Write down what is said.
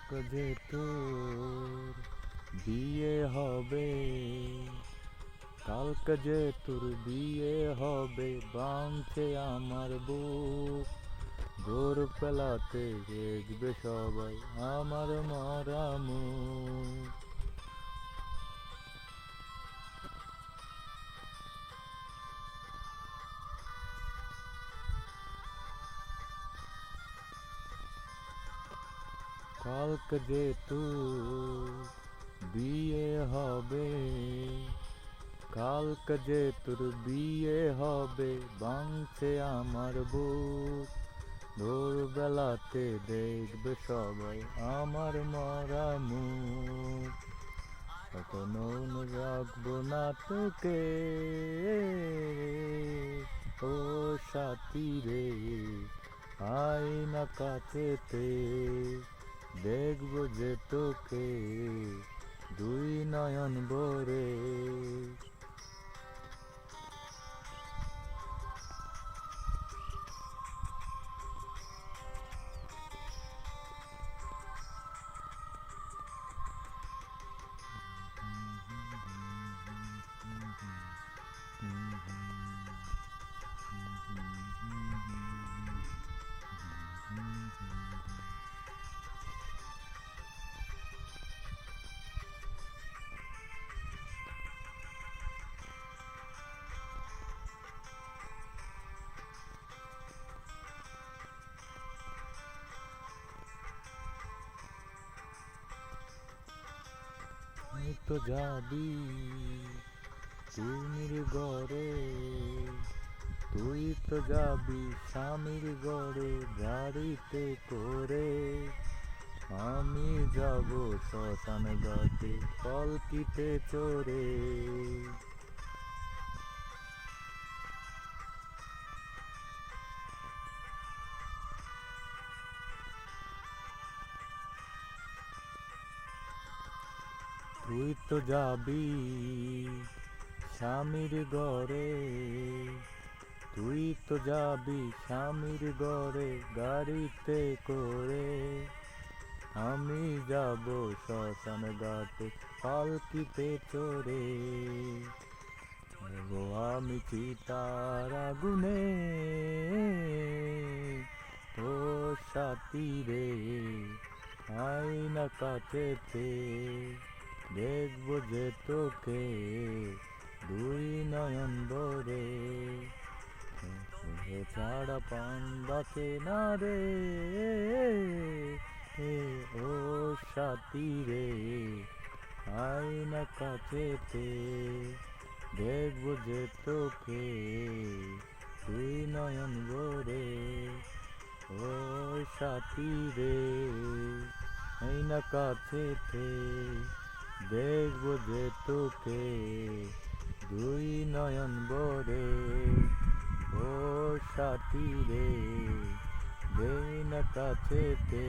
যে তোর বিয়ে হবে, কালকে যে তোর বিয়ে হবে, বাঁধছে আমার বুক। ভোর বেলাতে দেখবে সবাই আমার মরা মুখ। কালকে যে তোর বিয়ে হবে, কালকে যে তোর বিয়ে হবে, ভাঙছে আমার বুক। ভোরবেলাতে দেখবে সবাই আমার মরা মুখ। এখনো রাখবো না তোকে ও সাথী রে, আয় না কাছেতে, দেখবো যে তোকে দুই নয়ন ভরে। তুই তো যাবি স্বামীর ঘরে, তুই তো যাবি স্বামীর ঘরে গাড়িতে করে। আমি যাব শ্মশান ঘাটে পালকিতে চড়ে। তুই তো যাবি স্বামীর ঘরে, তুই তো যাবি স্বামীর ঘরে গাড়িতে করে। আমি যাব শ্মশান ঘাটে পালকিতে চড়ে। ও আমি চিতার আগুনে ও সাথী রে, আয় না কাছেতে, দেখবো যে তোকে দুই নয়ন ভরে। ছাড়া পান বাঁচে না রে ও সাথী রে, আয় না কাছেতে, দেখবো যে তোকে দুই নয়ন ভরে। ও সাথী রে, আয় না কাছেতে, দেখবো যে তোকে দুই নয়ন ভরে। ও সাথী রে, দে না কাছেতে।